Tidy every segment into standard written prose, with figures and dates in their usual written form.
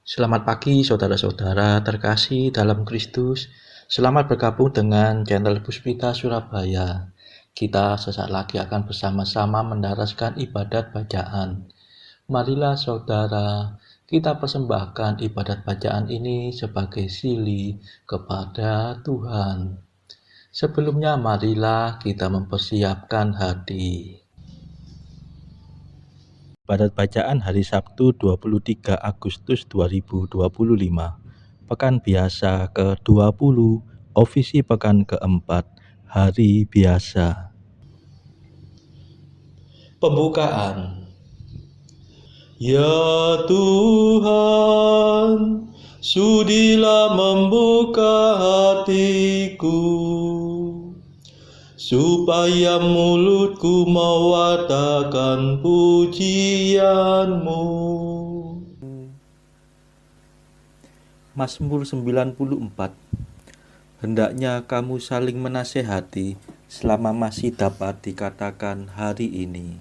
Selamat pagi saudara-saudara terkasih dalam Kristus. Selamat bergabung dengan channel Puspita Surabaya. Kita sesaat lagi akan bersama-sama mendaraskan ibadat bacaan. Marilah saudara, kita persembahkan ibadat bacaan ini sebagai sili kepada Tuhan. Sebelumnya marilah kita mempersiapkan hati. Ibadat bacaan hari Sabtu 23 Agustus 2025. Pekan biasa ke-20, ofisi pekan keempat, hari biasa. Pembukaan. Ya Tuhan, sudilah membuka hatiku, supaya mulutku mewartakan pujian-Mu. Mazmur 94. Hendaknya kamu saling menasehati selama masih dapat dikatakan hari ini.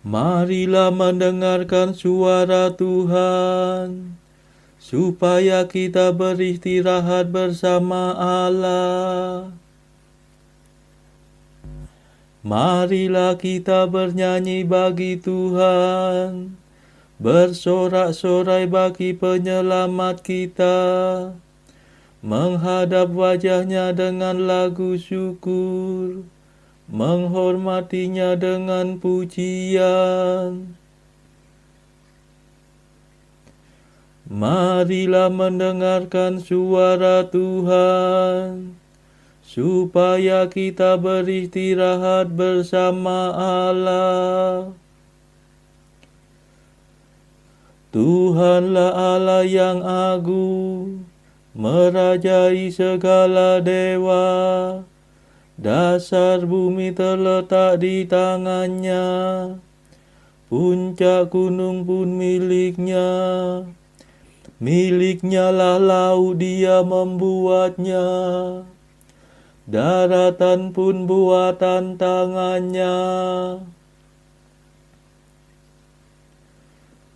Marilah mendengarkan suara Tuhan, supaya kita beristirahat bersama Allah. Marilah kita bernyanyi bagi Tuhan, bersorak-sorai bagi penyelamat kita, menghadap wajahnya dengan lagu syukur, menghormatinya dengan pujian. Marilah mendengarkan suara Tuhan, supaya kita beristirahat bersama Allah. Tuhanlah Allah yang agung, merajai segala dewa. Dasar bumi terletak di tangannya, puncak gunung pun miliknya. Miliknya lah laut, dia membuatnya, daratan pun buatan tangannya.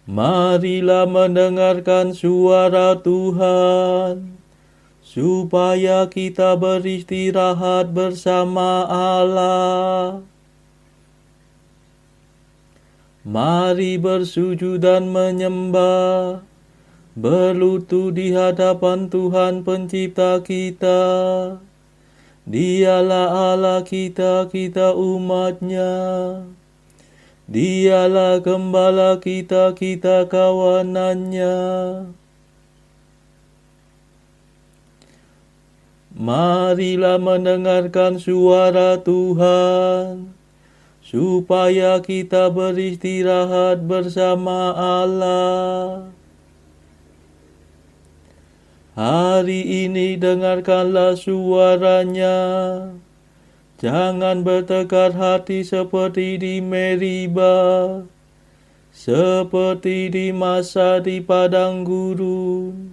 Marilah mendengarkan suara Tuhan, supaya kita beristirahat bersama Allah. Mari bersujud dan menyembah, berlutut di hadapan Tuhan pencipta kita. Dialah Allah kita, kita umat-Nya. Dialah gembala kita, kita kawanan-Nya. Marilah mendengarkan suara Tuhan, supaya kita beristirahat bersama Allah. Hari ini dengarkanlah suaranya. Jangan bertekad hati seperti di Meriba, seperti di masa di padang gurun,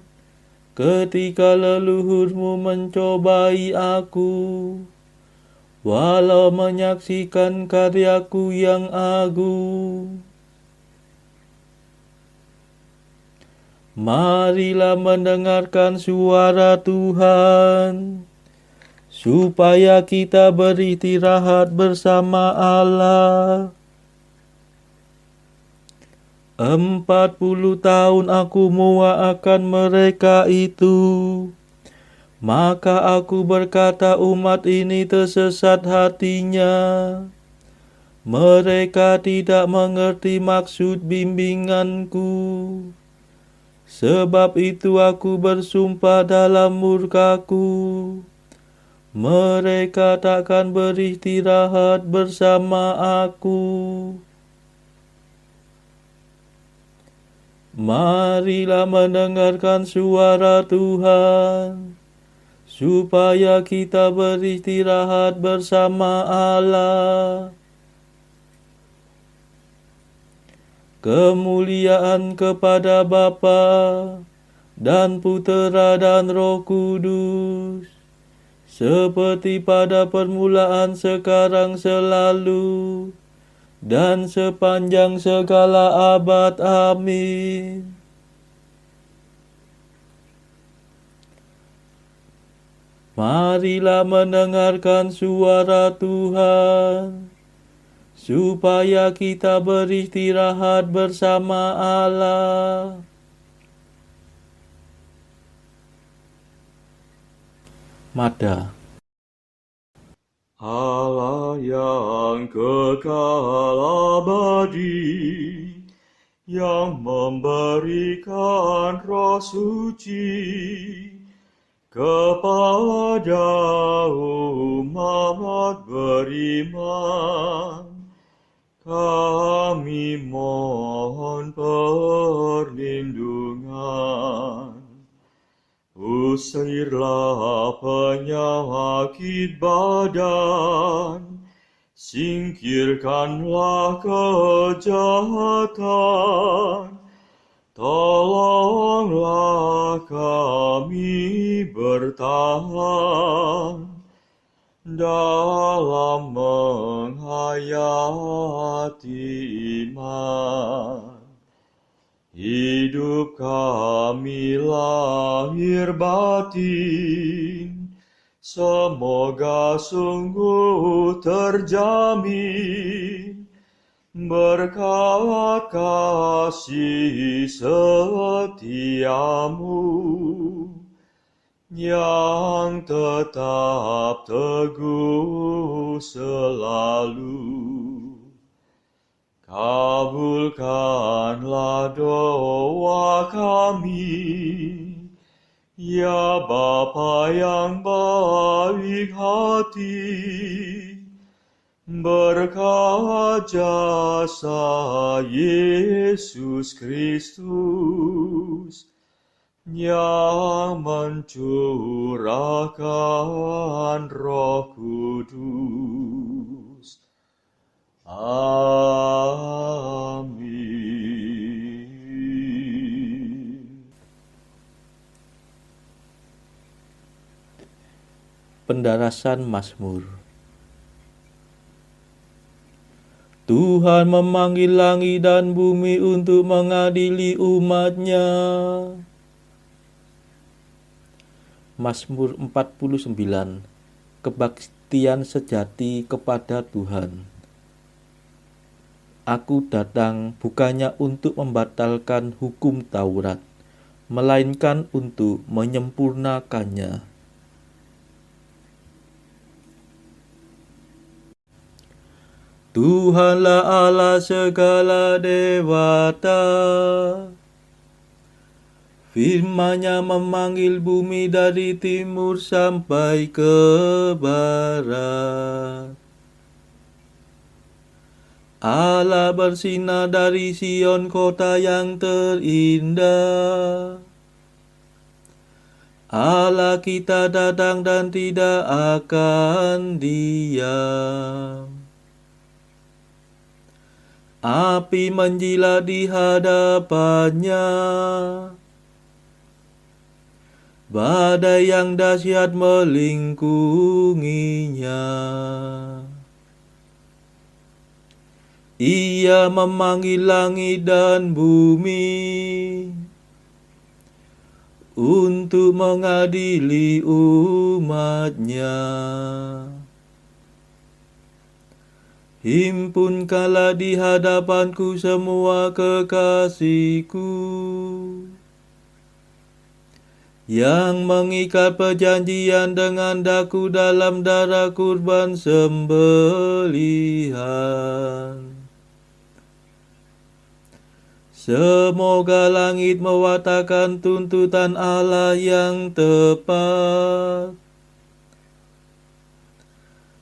ketika leluhurmu mencobai aku, walau menyaksikan karyaku yang agung. Marilah mendengarkan suara Tuhan, supaya kita beristirahat bersama Allah. 40 tahun aku muak akan mereka itu. Maka aku berkata, umat ini tersesat hatinya. Mereka tidak mengerti maksud bimbinganku. Sebab itu aku bersumpah dalam murkaku, mereka takkan beristirahat bersama aku. Marilah mendengarkan suara Tuhan, supaya kita beristirahat bersama Allah. Kemuliaan kepada Bapa dan Putera dan Roh Kudus, seperti pada permulaan, sekarang, selalu, dan sepanjang segala abad. Amin. Marilah mendengarkan suara Tuhan, supaya kita beristirahat bersama Allah. Mada. Allah yang kekal abadi, yang memberikan Roh Suci kepada umat beriman, kami mohon perlindungan. Usirlah penyakit badan, singkirkanlah kejahatan, tolonglah kami bertahan dalam menghayati iman. Hidup kami lahir batin, semoga sungguh terjamin berkat kasih setiamu yang tetap teguh selalu. Kabulkanlah doa kami, ya Bapa yang baik hati, berkat jasa Yesus Kristus yang mencurahkan Roh Kudus. Amin. Pendarasan Mazmur. Tuhan memanggil langit dan bumi untuk mengadili umat-Nya. Mazmur 49. Kebaktian sejati kepada Tuhan. Aku datang bukannya untuk membatalkan hukum Taurat, melainkan untuk menyempurnakannya. Tuhanlah Allah segala dewata, firman-Nya memanggil bumi dari timur sampai ke barat. Allah bersinar dari Sion, kota yang terindah. Allah kita datang dan tidak akan diam. Api menjilat di hadapannya, badai yang dahsyat melingkunginya. Ia memanggil langit dan bumi untuk mengadili umat-Nya. Himpunkanlah di hadapanku semua kekasihku, yang mengikat perjanjian dengan daku dalam darah kurban sembelihan. Semoga langit mewartakan tuntutan Allah yang tepat,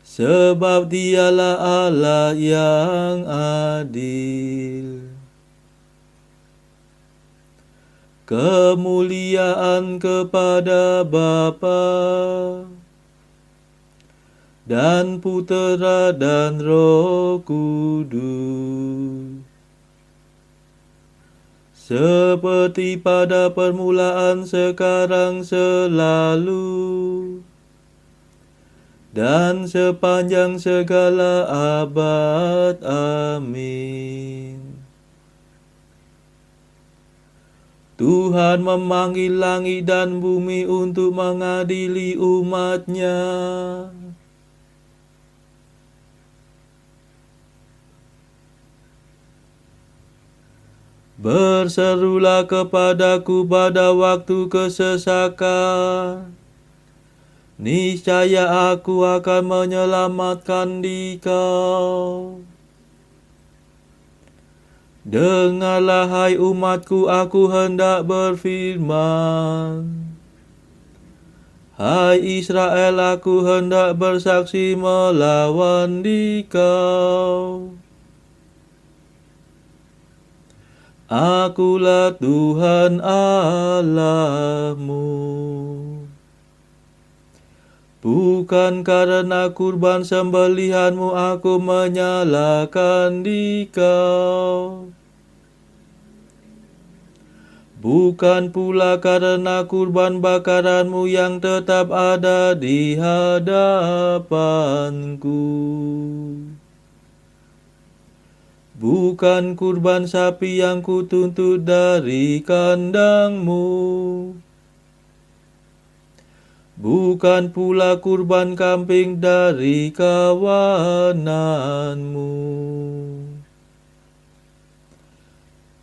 sebab Dialah Allah yang adil. Kemuliaan kepada Bapa dan Putera dan Roh Kudus, seperti pada permulaan, sekarang, selalu, dan sepanjang segala abad. Amin. Tuhan memanggil langit dan bumi untuk mengadili umat-Nya. Berserulah kepadaku pada waktu kesesakan, niscaya aku akan menyelamatkan dikau. Dengarlah hai umatku, aku hendak berfirman. Hai Israel, aku hendak bersaksi melawan dikau. Akulah Tuhan Allahmu. Bukan karena kurban sembelihanmu aku menyalahkan dikau. Bukan pula karena kurban bakaranmu yang tetap ada di hadapanku. Bukan kurban sapi yang kutuntut dari kandangmu. Bukan pula kurban kambing dari kawananmu.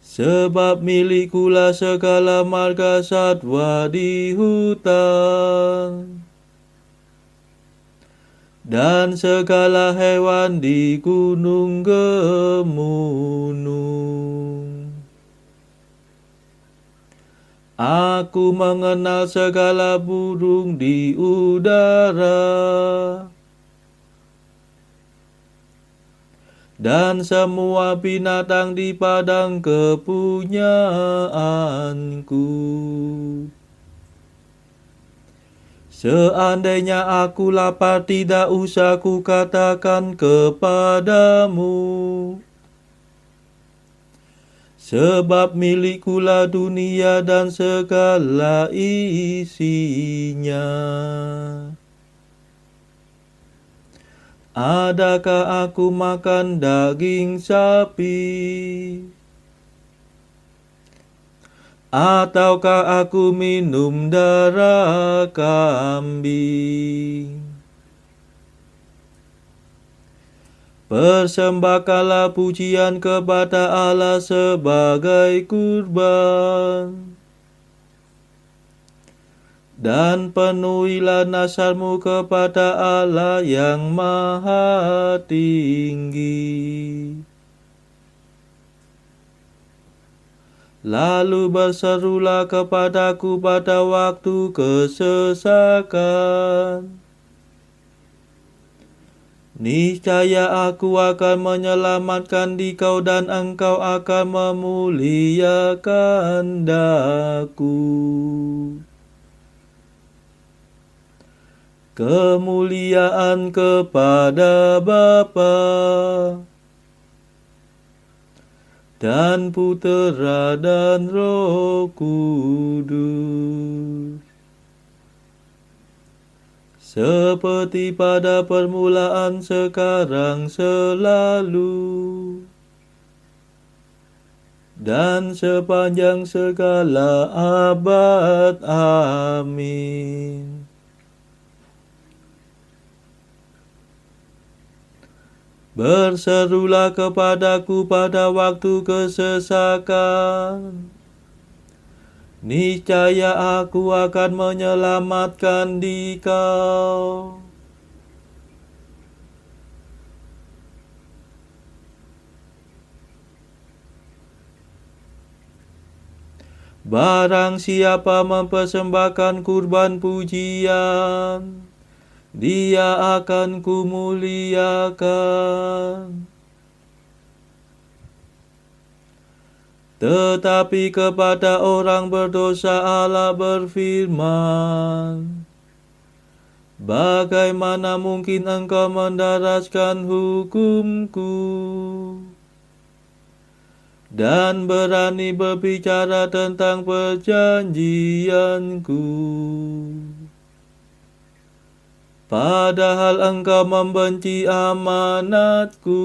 Sebab milikkulah segala marga satwa di hutan, dan segala hewan di gunung gemunung. Aku mengenal segala burung di udara, dan semua binatang di padang kepunyaanku. Seandainya aku lapar, tidak usah kukatakan kepadamu, sebab milikkulah dunia dan segala isinya. Adakah aku makan daging sapi? Ataukah aku minum darah kambing? Persembahkanlah pujian kepada Allah sebagai kurban, dan penuhilah nazarmu kepada Allah yang Maha Tinggi. Lalu berserulah kepadaku pada waktu kesesakan, niscaya aku akan menyelamatkan dikau dan engkau akan memuliakan daku. Kemuliaan kepada Bapa dan Putera dan Roh Kudus, seperti pada permulaan, sekarang, selalu, dan sepanjang segala abad. Amin. Berserulah kepadaku pada waktu kesesakan, niscaya aku akan menyelamatkan dikau. Barang siapa mempersembahkan kurban pujian, dia akan kumuliakan. Tetapi kepada orang berdosa Allah berfirman, bagaimana mungkin engkau mendaraskan hukumku dan berani berbicara tentang perjanjianku? padahal engkau membenci amanatku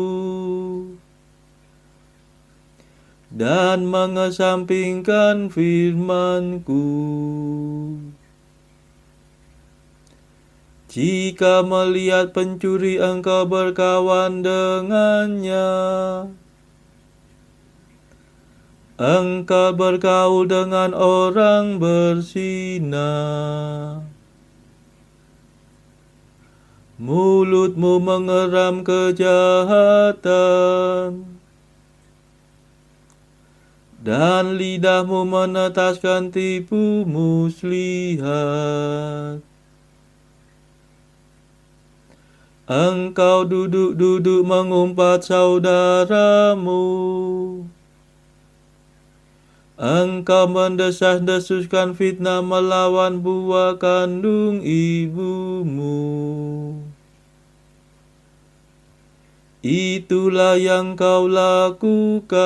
dan mengesampingkan firman-Ku. Jika melihat pencuri engkau berkawan dengannya, engkau bergaul dengan orang berzina. Mulutmu mengeram kejahatan, dan lidahmu menetaskan tipu muslihat. Engkau duduk-duduk mengumpat saudaramu. Engkau mendesas-desuskan fitnah melawan buah kandung ibumu. Itulah yang kau lakukan.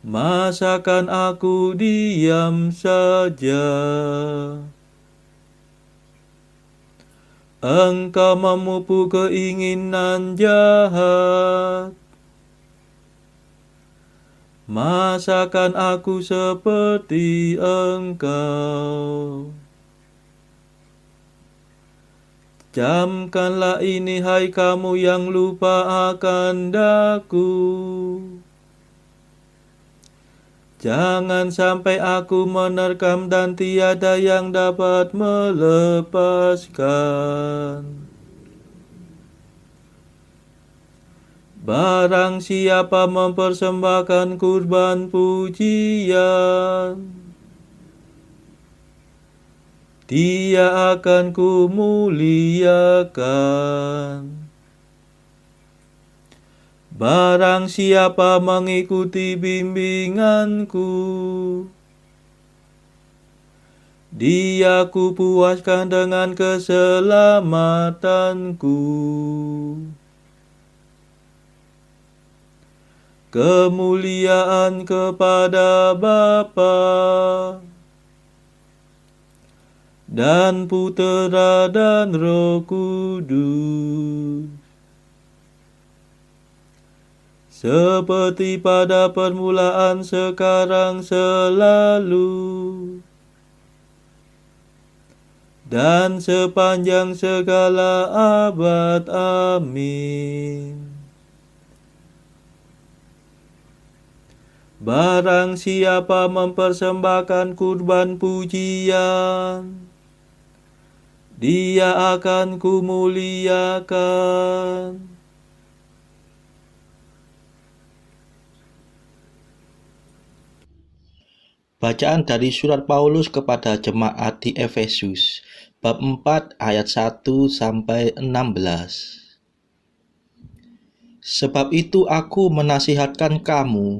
Masakan aku diam saja? Engkau memupuk keinginan jahat. Masakan aku seperti engkau? Camkanlah ini, hai kamu yang lupa akan daku. Jangan sampai aku menerkam dan tiada yang dapat melepaskan. Barang siapa mempersembahkan kurban pujian, dia akan kumuliakan. Barang siapa mengikuti bimbinganku, dia kupuaskan dengan keselamatanku. Kemuliaan kepada Bapa dan Putera dan Roh Kudus, seperti pada permulaan, sekarang, selalu, dan sepanjang segala abad. Amin. Barang siapa mempersembahkan kurban pujian, dia akan kumuliakan. Bacaan dari surat Paulus kepada jemaat di Efesus, bab 4 ayat 1 sampai 16. Sebab itu aku menasihatkan kamu,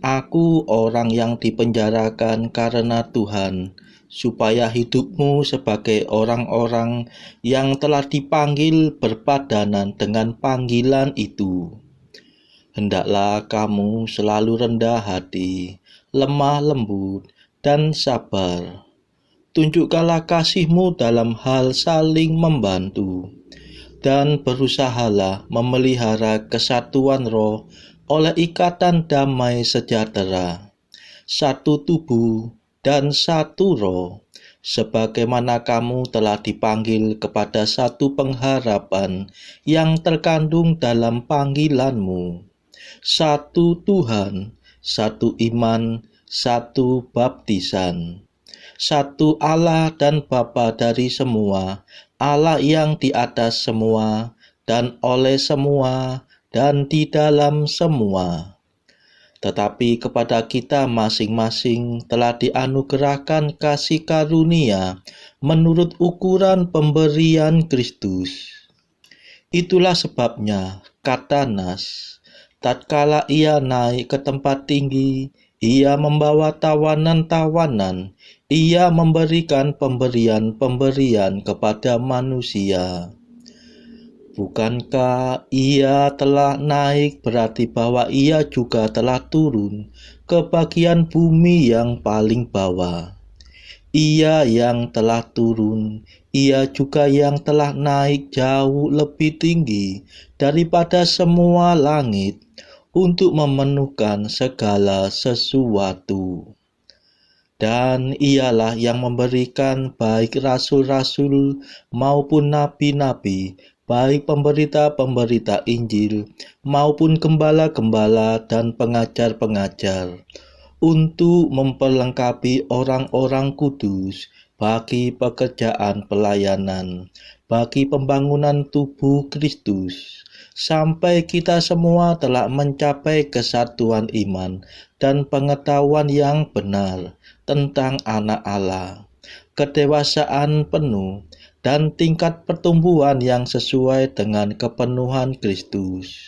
aku orang yang dipenjarakan karena Tuhan, supaya hidupmu sebagai orang-orang yang telah dipanggil berpadanan dengan panggilan itu. Hendaklah kamu selalu rendah hati, lemah lembut, dan sabar. Tunjukkanlah kasihmu dalam hal saling membantu, dan berusahalah memelihara kesatuan roh oleh ikatan damai sejahtera, satu tubuh dan satu roh, sebagaimana kamu telah dipanggil kepada satu pengharapan yang terkandung dalam panggilanmu, satu Tuhan, satu iman, satu baptisan, satu Allah dan Bapa dari semua, Allah yang di atas semua, dan oleh semua, dan di dalam semua. Tetapi kepada kita masing-masing telah dianugerahkan kasih karunia menurut ukuran pemberian Kristus. Itulah sebabnya, kata Nas, tatkala ia naik ke tempat tinggi, ia membawa tawanan-tawanan, ia memberikan pemberian-pemberian kepada manusia. Bukankah ia telah naik berarti bahwa ia juga telah turun ke bagian bumi yang paling bawah? Ia yang telah turun, Ia juga yang telah naik jauh lebih tinggi daripada semua langit untuk memenuhkan segala sesuatu. Dan Ialah yang memberikan baik rasul-rasul maupun nabi-nabi, baik pemberita-pemberita Injil maupun gembala-gembala dan pengajar-pengajar, untuk memperlengkapi orang-orang kudus bagi pekerjaan pelayanan, bagi pembangunan tubuh Kristus, sampai kita semua telah mencapai kesatuan iman dan pengetahuan yang benar tentang Anak Allah, kedewasaan penuh, dan tingkat pertumbuhan yang sesuai dengan kepenuhan Kristus,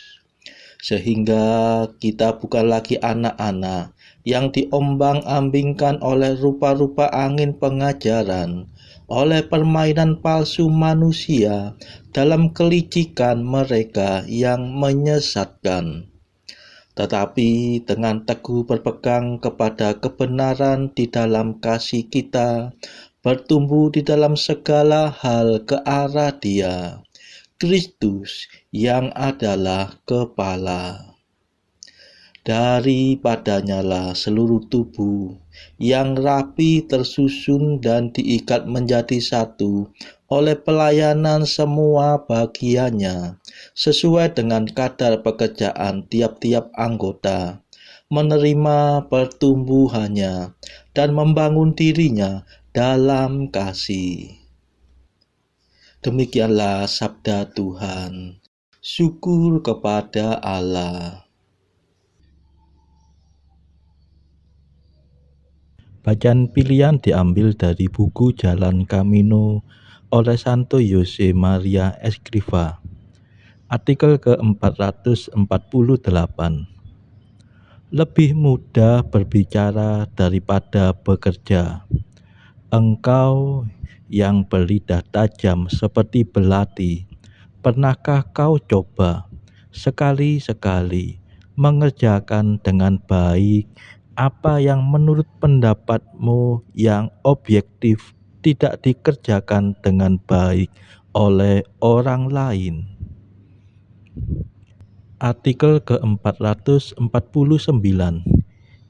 sehingga kita bukan lagi anak-anak yang diombang-ambingkan oleh rupa-rupa angin pengajaran, oleh permainan palsu manusia dalam kelicikan mereka yang menyesatkan, tetapi dengan teguh berpegang kepada kebenaran di dalam kasih kita, bertumbuh di dalam segala hal ke arah Dia, Kristus yang adalah kepala. Daripadanya lah seluruh tubuh yang rapi tersusun dan diikat menjadi satu oleh pelayanan semua bagiannya, sesuai dengan kadar pekerjaan tiap-tiap anggota, menerima pertumbuhannya dan membangun dirinya dalam kasih. Demikianlah sabda Tuhan. Syukur kepada Allah. Bacaan pilihan diambil dari buku Jalan Camino oleh Santo Jose Maria Escrivá. Artikel ke-448. Lebih mudah berbicara daripada bekerja. Engkau yang berlidah tajam seperti belati, pernahkah kau coba sekali-sekali mengerjakan dengan baik apa yang menurut pendapatmu yang objektif tidak dikerjakan dengan baik oleh orang lain? Artikel ke-449.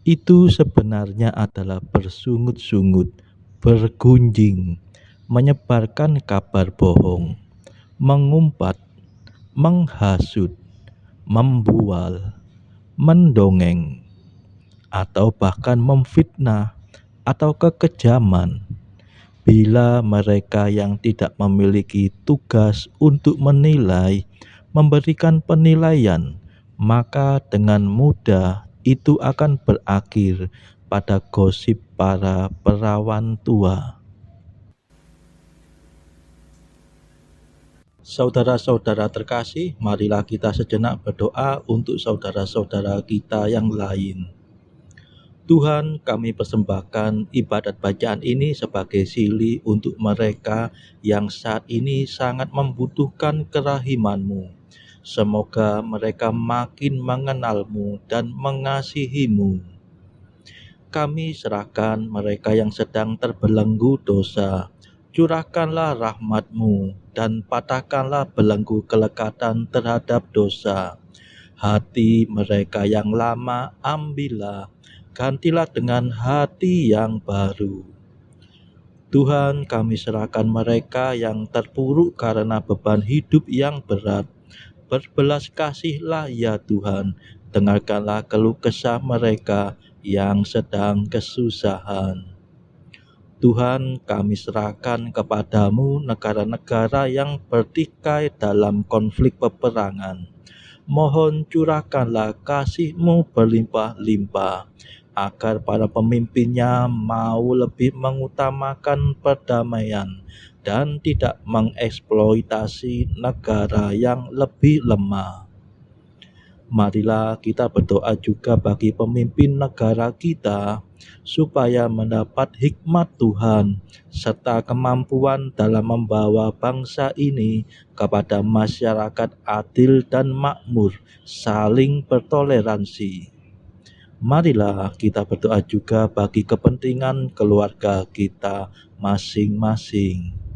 Itu sebenarnya adalah bersungut-sungut, bergunjing, menyebarkan kabar bohong, mengumpat, menghasut, membual, mendongeng, atau bahkan memfitnah atau kekejaman. Bila mereka yang tidak memiliki tugas untuk menilai memberikan penilaian, maka dengan mudah itu akan berakhir pada gosip para perawan tua. Saudara-saudara terkasih, marilah kita sejenak berdoa untuk saudara-saudara kita yang lain. Tuhan, kami persembahkan ibadat bacaan ini sebagai silih untuk mereka yang saat ini sangat membutuhkan kerahiman-Mu. Semoga mereka makin mengenal-Mu dan mengasihi-Mu. Kami serahkan mereka yang sedang terbelenggu dosa. Curahkanlah rahmat-Mu dan patahkanlah belenggu kelekatan terhadap dosa. Hati mereka yang lama ambillah, gantilah dengan hati yang baru. Tuhan, kami serahkan mereka yang terpuruk karena beban hidup yang berat. Berbelas kasihlah ya Tuhan, dengarkanlah keluh kesah mereka yang sedang kesusahan. Tuhan, kami serahkan kepadamu negara-negara yang bertikai dalam konflik peperangan. Mohon curahkanlah kasih-Mu berlimpah-limpah, agar para pemimpinnya mau lebih mengutamakan perdamaian dan tidak mengeksploitasi negara yang lebih lemah. Marilah kita berdoa juga bagi pemimpin negara kita, supaya mendapat hikmat Tuhan serta kemampuan dalam membawa bangsa ini kepada masyarakat adil dan makmur, saling bertoleransi. Marilah kita berdoa juga bagi kepentingan keluarga kita masing-masing.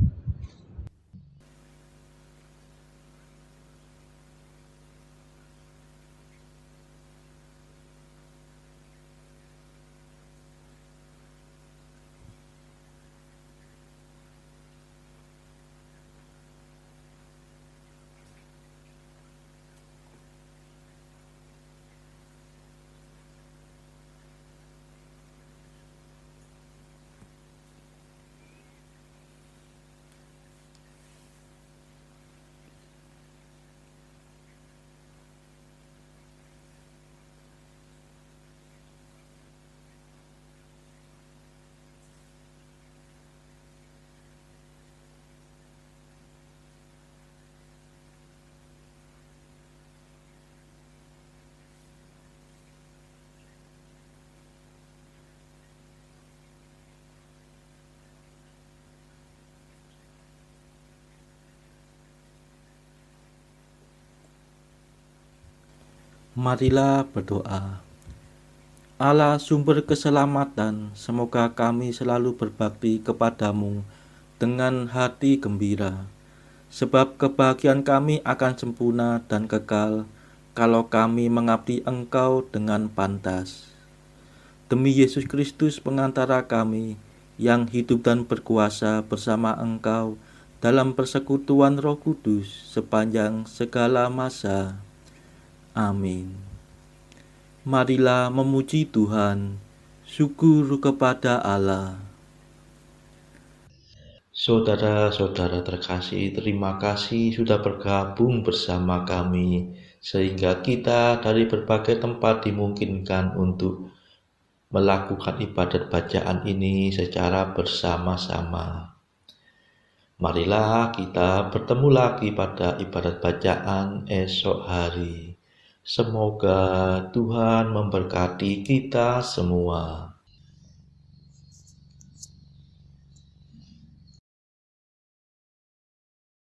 Marilah berdoa. Allah sumber keselamatan, semoga kami selalu berbakti kepadamu dengan hati gembira, sebab kebahagiaan kami akan sempurna dan kekal kalau kami mengabdi Engkau dengan pantas. Demi Yesus Kristus pengantara kami, yang hidup dan berkuasa bersama Engkau dalam persekutuan Roh Kudus sepanjang segala masa. Amin. Marilah memuji Tuhan. Syukur kepada Allah. Saudara-saudara terkasih, terima kasih sudah bergabung bersama kami, sehingga kita dari berbagai tempat dimungkinkan untuk melakukan ibadat bacaan ini secara bersama-sama. Marilah kita bertemu lagi pada ibadat bacaan esok hari. Semoga Tuhan memberkati kita semua.